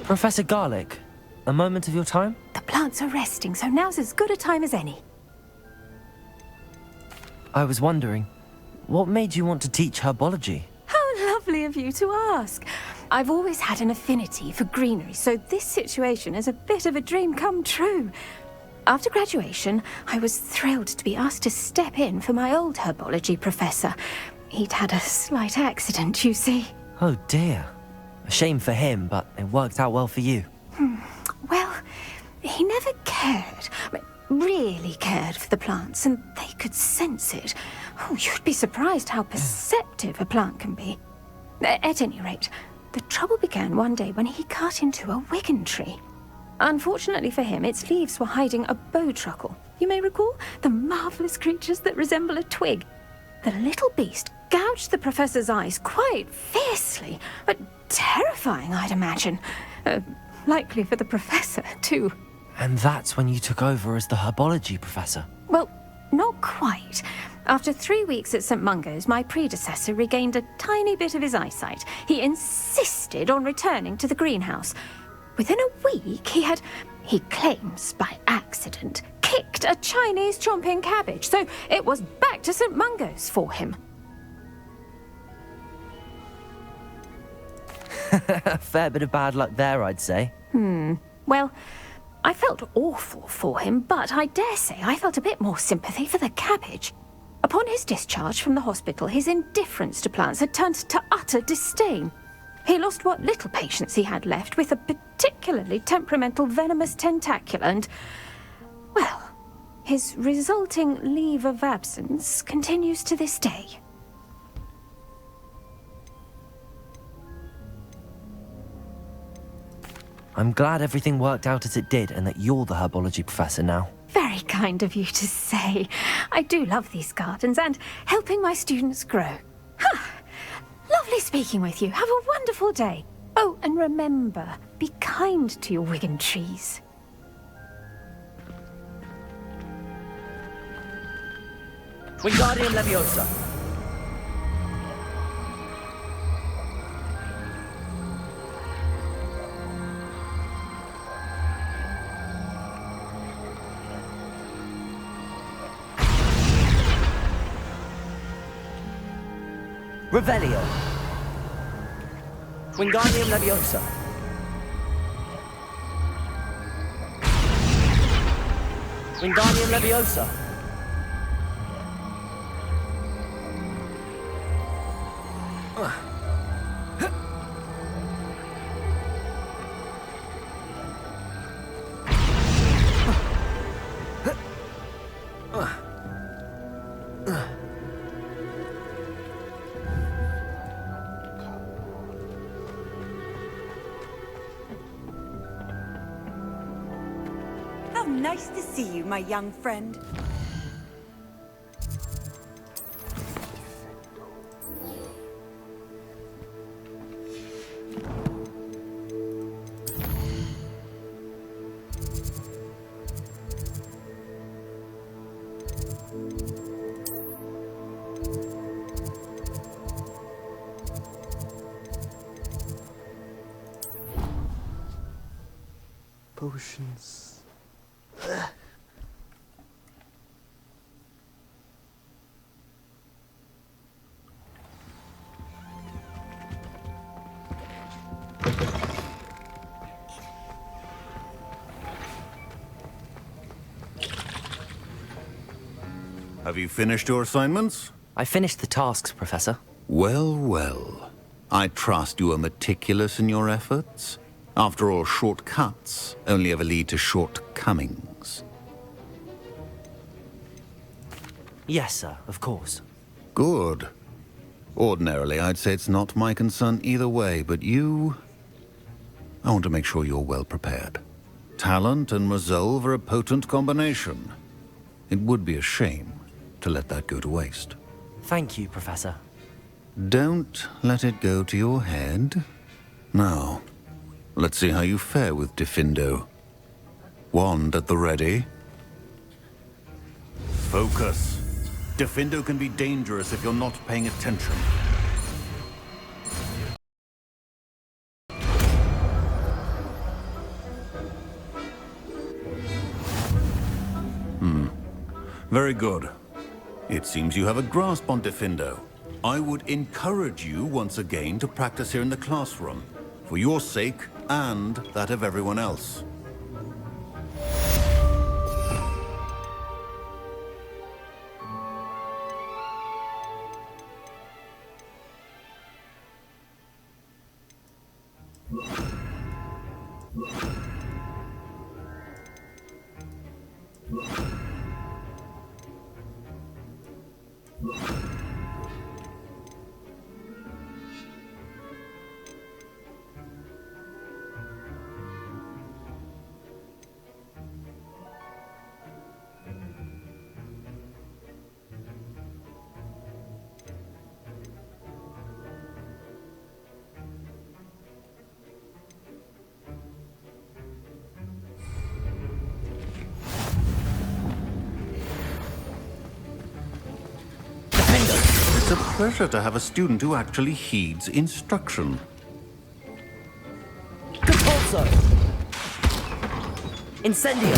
Professor Garlick, a moment of your time? The plants are resting, so now's as good a time as any. I was wondering, what made you want to teach herbology? How lovely of you to ask. I've always had an affinity for greenery, so this situation is a bit of a dream come true. After graduation, I was thrilled to be asked to step in for my old herbology professor. He'd had a slight accident, you see. Oh dear. A shame for him, but it worked out well for you. Well, he never cared, really cared for the plants, and they could sense it. Oh, you'd be surprised how perceptive a plant can be. At any rate, the trouble began one day when he cut into a wigan tree. Unfortunately for him, its leaves were hiding a bowtruckle. You may recall the marvellous creatures that resemble a twig. The little beast gouged the professor's eyes quite fiercely, but terrifying, I'd imagine. Likely for the professor, too. And that's when you took over as the herbology professor? Well, not quite. After 3 weeks at St. Mungo's, my predecessor regained a tiny bit of his eyesight. He insisted on returning to the greenhouse. Within a week, he claims by accident, kicked a Chinese chomping cabbage, so it was back to St. Mungo's for him. A fair bit of bad luck there, I'd say. Well, I felt awful for him, but I dare say I felt a bit more sympathy for the cabbage. Upon his discharge from the hospital, his indifference to plants had turned to utter disdain. He lost what little patience he had left with a particularly temperamental venomous tentacula and, well, his resulting leave of absence continues to this day. I'm glad everything worked out as it did and that you're the herbology professor now. Very kind of you to say. I do love these gardens and helping my students grow. Lovely speaking with you. Have a wonderful day. Oh, and remember, be kind to your Wigan trees. Wingardium Leviosa. Revelio. Wingardium Leviosa. Wingardium Leviosa. How nice to see you, my young friend. Potions. Have you finished your assignments? I finished the tasks, Professor. Well, well. I trust you are meticulous in your efforts. After all, shortcuts only ever lead to shortcomings. Yes, sir, of course. Good. Ordinarily, I'd say it's not my concern either way, but you... I want to make sure you're well prepared. Talent and resolve are a potent combination. It would be a shame to let that go to waste. Thank you, Professor. Don't let it go to your head. Now, let's see how you fare with Diffindo. Wand at the ready. Focus. Diffindo can be dangerous if you're not paying attention. Very good. It seems you have a grasp on Diffindo. I would encourage you once again to practice here in the classroom, for your sake and that of everyone else. It's a pleasure to have a student who actually heeds instruction. Compulso. Incendio.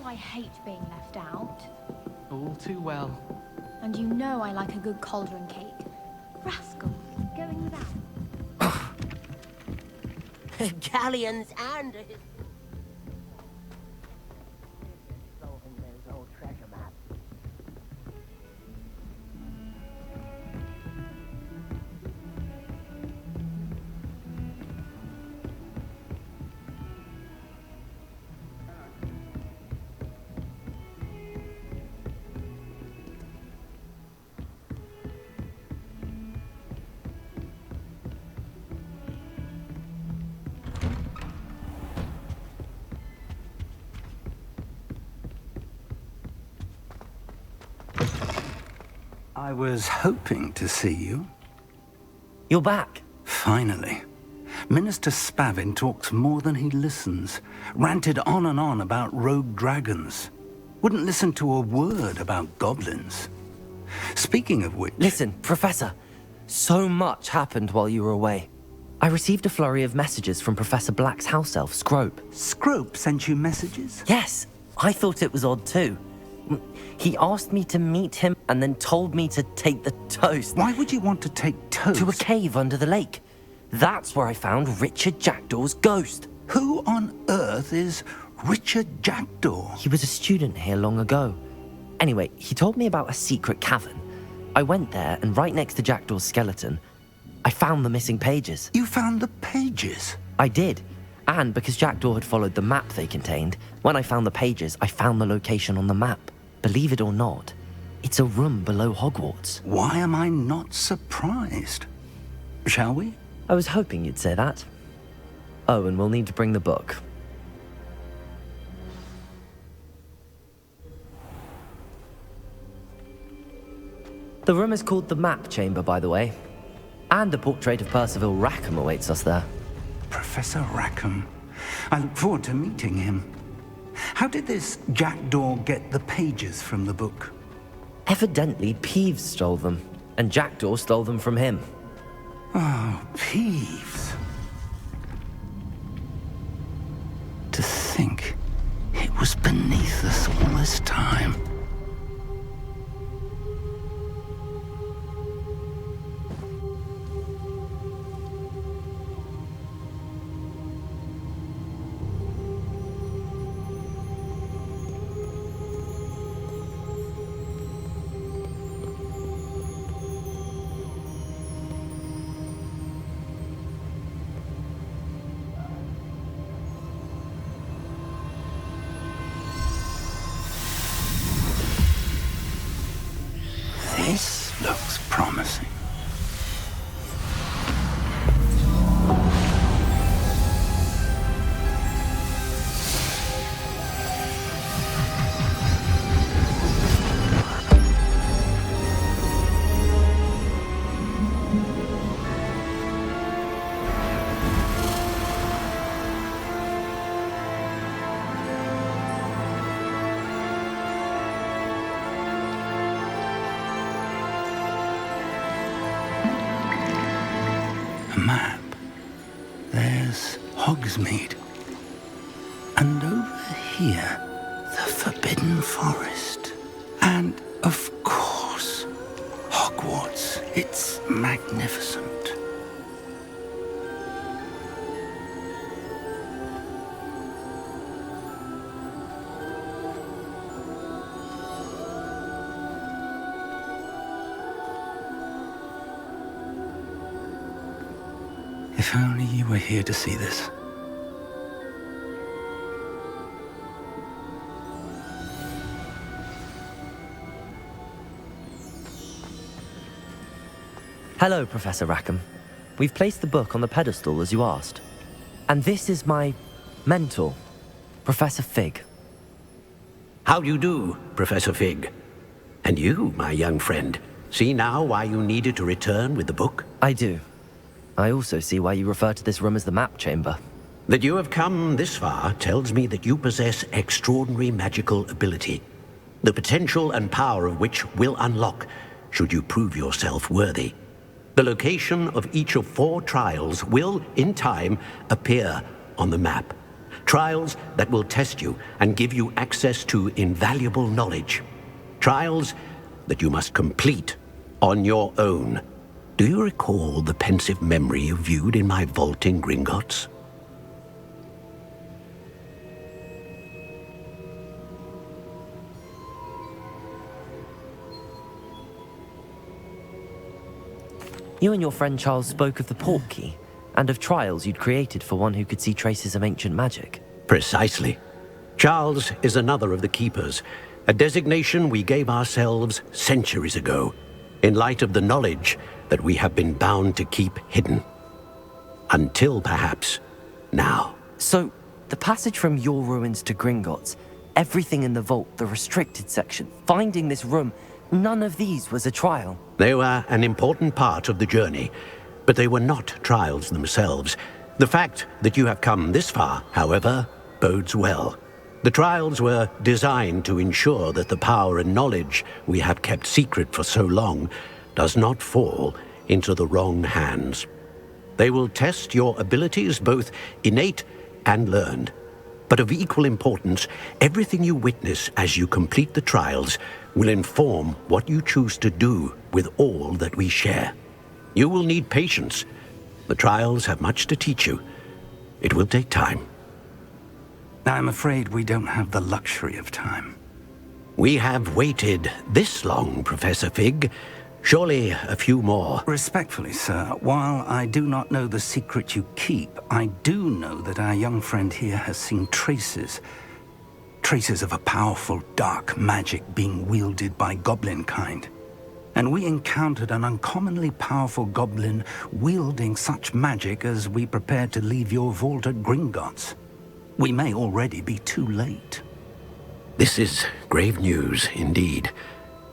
I hate being left out. All too well. And you know I like a good cauldron cake. Rascal, going without. Galleons and... I was hoping to see you. You're back. Finally. Minister Spavin talks more than he listens. Ranted on and on about rogue dragons. Wouldn't listen to a word about goblins. Speaking of which... Listen, Professor. So much happened while you were away. I received a flurry of messages from Professor Black's house elf, Scrope. Scrope sent you messages? Yes. I thought it was odd too. He asked me to meet him and then told me to take the toast. Why would you want to take toast? To a cave under the lake. That's where I found Richard Jackdaw's ghost. Who on earth is Richard Jackdaw? He was a student here long ago. Anyway, he told me about a secret cavern. I went there, and right next to Jackdaw's skeleton, I found the missing pages. You found the pages? I did. And because Jackdaw had followed the map they contained, when I found the pages, I found the location on the map. Believe it or not, it's a room below Hogwarts. Why am I not surprised? Shall we? I was hoping you'd say that. Oh, and we'll need to bring the book. The room is called the Map Chamber, by the way. And a portrait of Percival Rackham awaits us there. Professor Rackham. I look forward to meeting him. How did this Jackdaw get the pages from the book? Evidently, Peeves stole them, and Jackdaw stole them from him. Oh, Peeves. To think it was beneath us all this time. This looks promising. Map. There's Hogsmeade. And over here, the Forbidden Forest. And, of course, Hogwarts. It's magnificent. If only you were here to see this. Hello, Professor Rackham. We've placed the book on the pedestal as you asked. And this is my mentor, Professor Fig. How do you do, Professor Fig? And you, my young friend, see now why you needed to return with the book? I do. I also see why you refer to this room as the Map Chamber. That you have come this far tells me that you possess extraordinary magical ability, the potential and power of which will unlock should you prove yourself worthy. The location of each of 4 trials will, in time, appear on the map. Trials that will test you and give you access to invaluable knowledge. Trials that you must complete on your own. Do you recall the pensive memory you viewed in my vault in Gringotts? You and your friend Charles spoke of the Portkey, and of trials you'd created for one who could see traces of ancient magic. Precisely. Charles is another of the Keepers, a designation we gave ourselves centuries ago, in light of the knowledge that we have been bound to keep hidden. Until, perhaps, now. So, the passage from your ruins to Gringotts, everything in the vault, the restricted section, finding this room, none of these was a trial. They were an important part of the journey, but they were not trials themselves. The fact that you have come this far, however, bodes well. The trials were designed to ensure that the power and knowledge we have kept secret for so long does not fall into the wrong hands. They will test your abilities, both innate and learned. But of equal importance, everything you witness as you complete the trials will inform what you choose to do with all that we share. You will need patience. The trials have much to teach you. It will take time. I'm afraid we don't have the luxury of time. We have waited this long, Professor Fig. Surely a few more. Respectfully, sir, while I do not know the secret you keep, I do know that our young friend here has seen traces of a powerful dark magic being wielded by goblin kind. And we encountered an uncommonly powerful goblin wielding such magic as we prepared to leave your vault at Gringotts. We may already be too late. This is grave news indeed.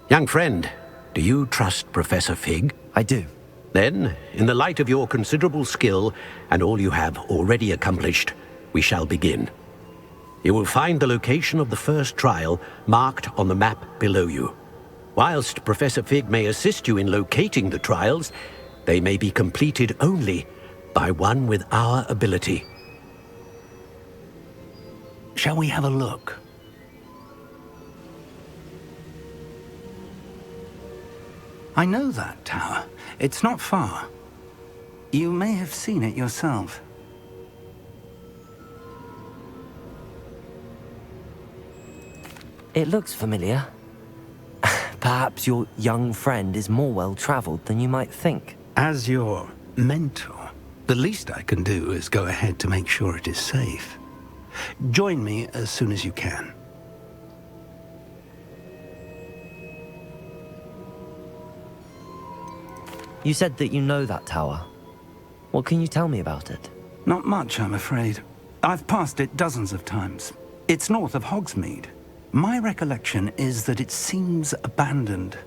Young friend, do you trust Professor Fig? I do. Then, in the light of your considerable skill and all you have already accomplished, we shall begin. You will find the location of the first trial marked on the map below you. Whilst Professor Fig may assist you in locating the trials, they may be completed only by one with our ability. Shall we have a look? I know that tower. It's not far. You may have seen it yourself. It looks familiar. Perhaps your young friend is more well-traveled than you might think. As your mentor, the least I can do is go ahead to make sure it is safe. Join me as soon as you can. You said that you know that tower. What can you tell me about it? Not much, I'm afraid. I've passed it dozens of times. It's north of Hogsmeade. My recollection is that it seems abandoned.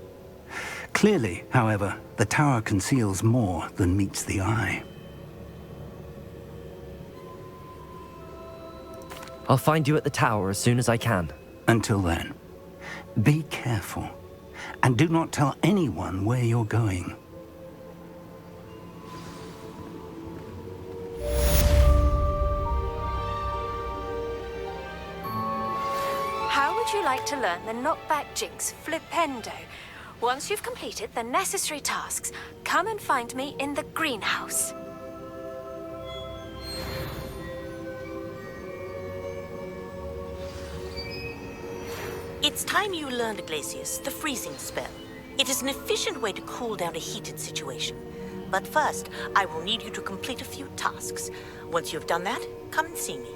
Clearly, however, the tower conceals more than meets the eye. I'll find you at the tower as soon as I can. Until then, be careful, and do not tell anyone where you're going. How would you like to learn the knockback jinx flipendo? Once you've completed the necessary tasks, come and find me in the greenhouse. It's time you learned, Glacius, the freezing spell. It is an efficient way to cool down a heated situation. But first, I will need you to complete a few tasks. Once you've done that, come and see me.